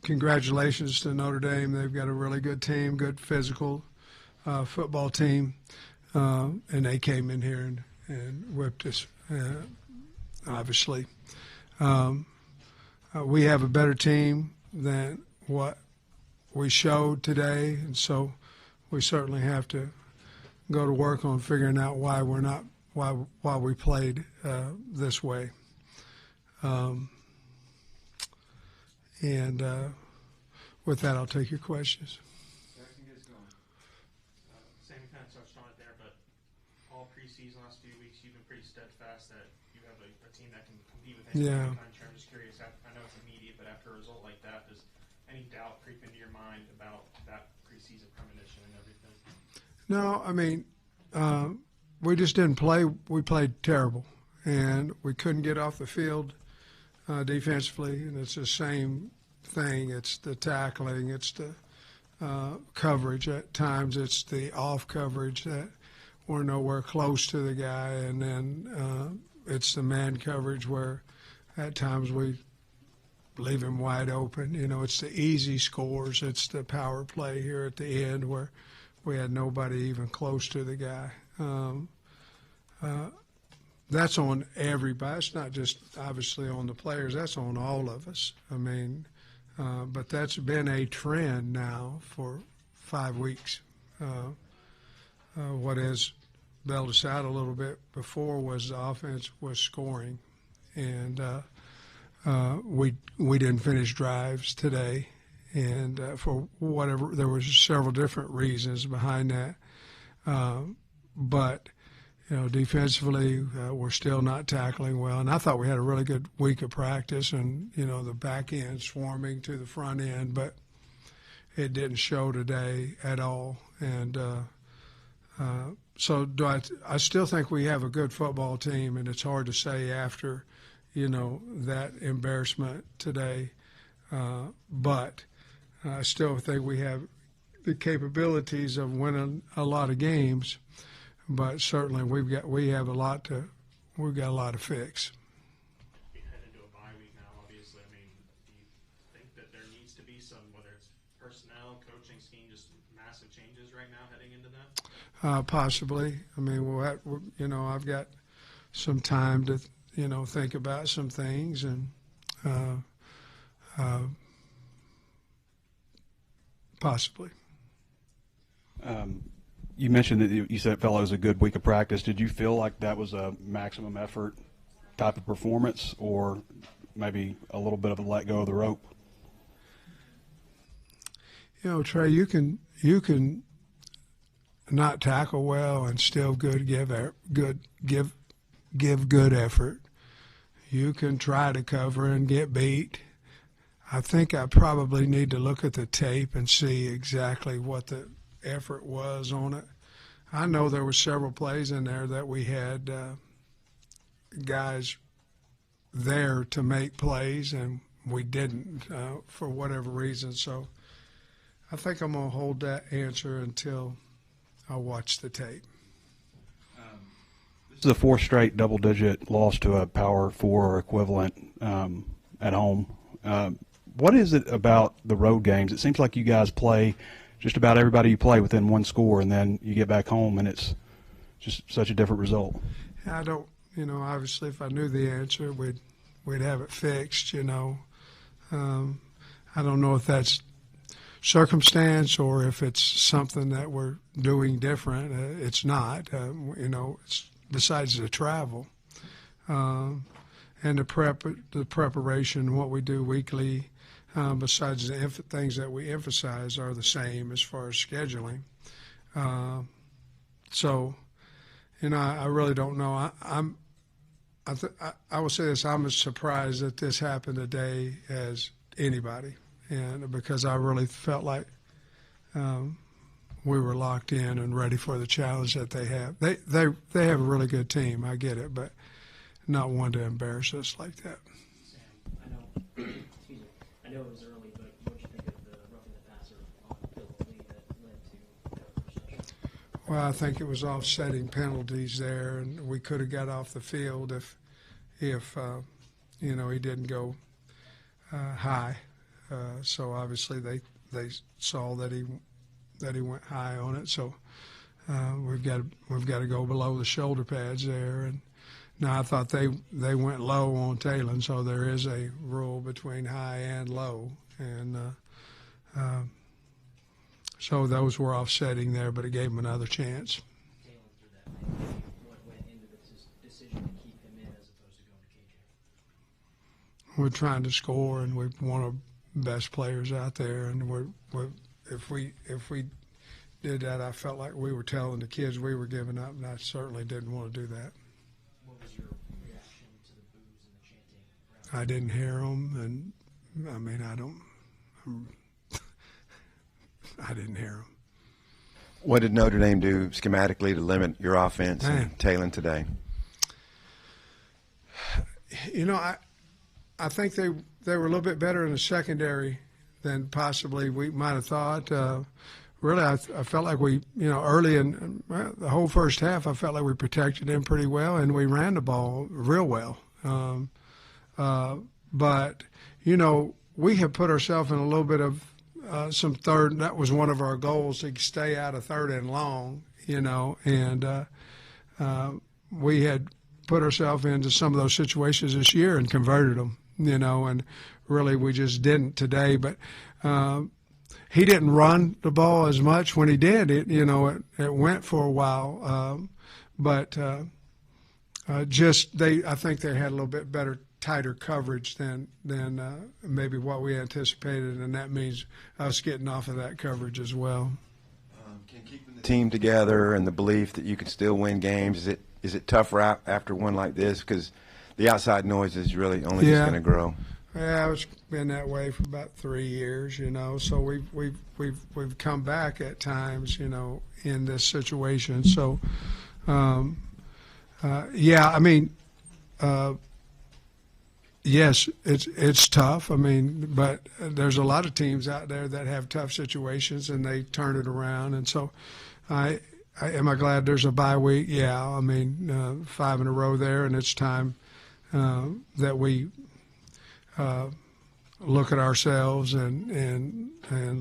congratulations to Notre Dame. They've got a really good team, good physical football team, and they came in here and whipped us, obviously. We have a better team than what we showed today, and so we certainly have to go to work on figuring out why we played this way. And with that, I'll take your questions. Sam, you kind of touched on it there, but all preseason, last few weeks, you've been pretty steadfast that you have a team that can compete with any kind. I'm just curious. I know it's immediate, but after a result like that, does any doubt creep into your mind about that preseason premonition and everything? No, I mean, we just didn't play. We played terrible, and we couldn't get off the field defensively, and it's the same thing. It's the tackling. It's the coverage. At times, it's the off coverage that we're nowhere close to the guy, and then it's the man coverage where at times we leave him wide open. You know, it's the easy scores. It's the power play here at the end where we had nobody even close to the guy. That's on everybody. It's not just obviously on the players. That's on all of us. I mean, but that's been a trend now for 5 weeks. What has bailed us out a little bit before was the offense was scoring, and we didn't finish drives today, and for whatever, there was several different reasons behind that, but you know, defensively we're still not tackling well, and I thought we had a really good week of practice, and you know, the back end swarming to the front end, but it didn't show today at all, and so I still think we have a good football team, and it's hard to say after, you know, that embarrassment today. But I still think we have the capabilities of winning a lot of games. But certainly we've got a lot to fix. We head into a bye week now, obviously. I mean, do you think that there needs to be some, whether it's personnel, coaching scheme, just massive changes right now heading into that? Possibly. I mean, you know, I've got some time to, you know, think about some things, and possibly. You mentioned that you said it felt like it was a good week of practice. Did you feel like that was a maximum effort type of performance, or maybe a little bit of a let go of the rope? You know, Trey, you can not tackle well and still give good effort. You can try to cover and get beat. I think I probably need to look at the tape and see exactly what the effort was on it. I know there were several plays in there that we had guys there to make plays, and we didn't for whatever reason. So I think I'm going to hold that answer until I watch the tape. This is a fourth straight double-digit loss to a Power 4 or equivalent at home. What is it about the road games? It seems like you guys play just about everybody you play within one score, and then you get back home, and it's just such a different result. I don't, you know, obviously if I knew the answer, we'd have it fixed, you know. I don't know if that's circumstance or if it's something that we're doing different. It's not, you know, it's besides the travel and the preparation, what we do weekly, besides the things that we emphasize are the same as far as scheduling. So, you know, I really don't know. I will say this: I'm as surprised that this happened today as anybody, and because I really felt like we were locked in and ready for the challenge that they have. They have a really good team. I get it, but not one to embarrass us like that. Sam, I know it was early, but what did you think of the roughing the passer on Phil's lead that led to that interception? Well, I think it was offsetting penalties there, and we could have got off the field if you know, he didn't go high. So obviously they saw that he went high on it. So we've got to go below the shoulder pads there. And now I thought they went low on Talon, so there is a rule between high and low, and so those were offsetting there, but it gave him another chance. Talon threw that maybe what went into the decision to keep him in as opposed to going to KJ? We're trying to score, and we're one of the best players out there, and if we did that, I felt like we were telling the kids we were giving up, and I certainly didn't want to do that. What was your reaction to the boos and the chanting? I didn't hear them, and I mean, I didn't hear them. What did Notre Dame do schematically to limit your offense and Talon today? You know, I think they were a little bit better in the secondary than possibly we might have thought. Really, I felt like we, early in the whole first half, I felt like we protected him pretty well, and we ran the ball real well. But, we have put ourselves in a little bit of some third. That was one of our goals, to stay out of third and long, and we had put ourselves into some of those situations this year and converted them, and really we just didn't today. But he didn't run the ball as much. When he did, it went for a while. But I think they had a little bit better, tighter coverage than maybe what we anticipated, and that means us getting off of that coverage as well. Can keeping the team together and the belief that you can still win games, is it tougher after one like this, because the outside noise is really only just going to grow? Yeah, it's been that way for about 3 years, So we've come back at times, in this situation. So, yes, it's tough. But there's a lot of teams out there that have tough situations and they turn it around. And so, am I glad there's a bye week? Yeah, 5 in a row there, and it's time that we look at ourselves and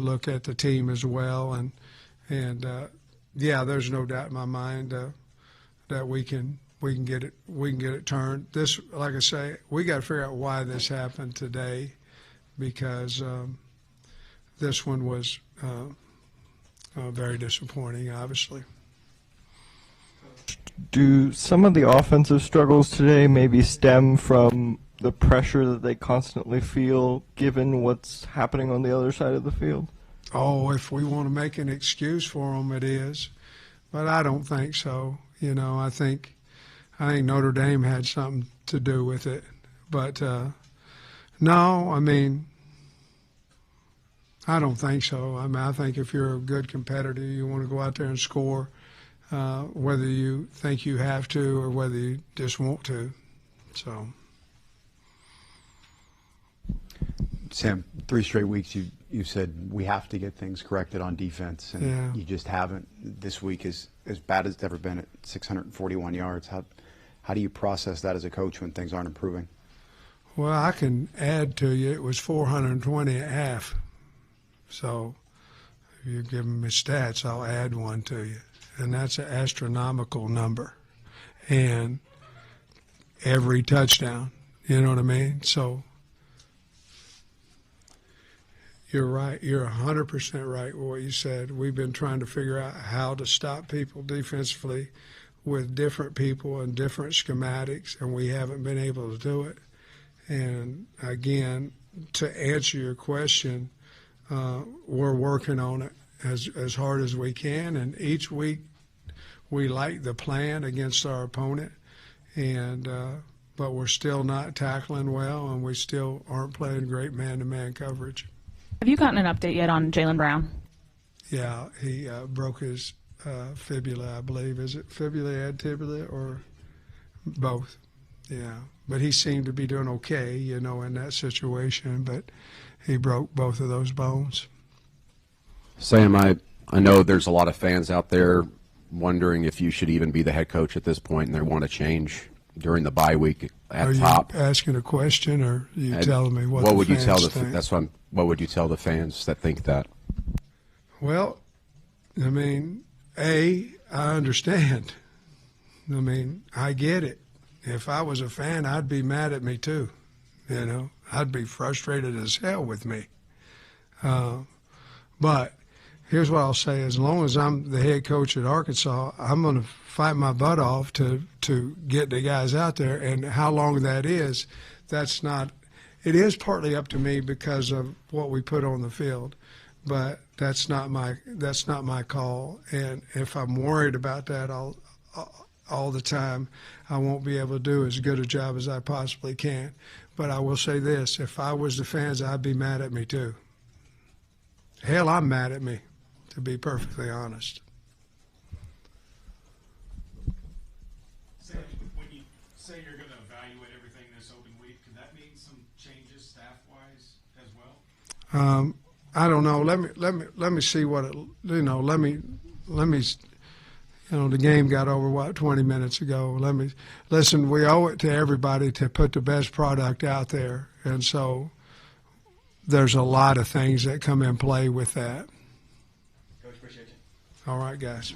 look at the team as well. And there's no doubt in my mind that we can get it turned. This, like I say, we got to figure out why this happened today, because this one was very disappointing, obviously. Do some of the offensive struggles today maybe stem from the pressure that they constantly feel given what's happening on the other side of the field? Oh, if we want to make an excuse for them, it is. But I don't think so. I think Notre Dame had something to do with it. But no, I don't think so. I think if you're a good competitor, you want to go out there and score, whether you think you have to or whether you just want to. So. Sam, 3 straight weeks you said we have to get things corrected on defense, and you just haven't. This week is as bad as it's ever been at 641 yards. How do you process that as a coach when things aren't improving? Well, I can add to you. It was 420 at half. So if you give me stats, I'll add one to you. And that's an astronomical number. And every touchdown, you know what I mean? So you're right. You're 100% right with what you said. We've been trying to figure out how to stop people defensively with different people and different schematics, and we haven't been able to do it. And again, to answer your question, we're working on it as hard as we can, and each week we like the plan against our opponent, and but we're still not tackling well, and we still aren't playing great man-to-man coverage. Have you gotten an update yet on Jaylen Brown? Yeah, he broke his fibula, I believe. Is it fibula and tibia, or both? Yeah, but he seemed to be doing okay, in that situation, but he broke both of those bones. Sam, I know there's a lot of fans out there wondering if you should even be the head coach at this point and they want to change. during the bye week at Are top. you asking a question, or are you And telling me what what the would you fans tell the think? that's what would you tell the fans that think that? Well, I mean, I understand. I mean, I get it. If I was a fan, I'd be mad at me too. You know, I'd be frustrated as hell with me. But here's what I'll say: as long as I'm the head coach at Arkansas, I'm going to fight my butt off to get the guys out there. And how long that is, that's not. It is partly up to me because of what we put on the field, but that's not my call. And if I'm worried about that all the time, I won't be able to do as good a job as I possibly can. But I will say this: if I was the fans, I'd be mad at me too. Hell, I'm mad at me, to be perfectly honest. Sam, when you say you're going to evaluate everything this open week, could that mean some changes staff-wise as well? I don't know. Let me see what it. You know. Let me. You know, the game got over 20 minutes ago. Listen. We owe it to everybody to put the best product out there, and so there's a lot of things that come in play with that. Coach, appreciate you. All right, guys.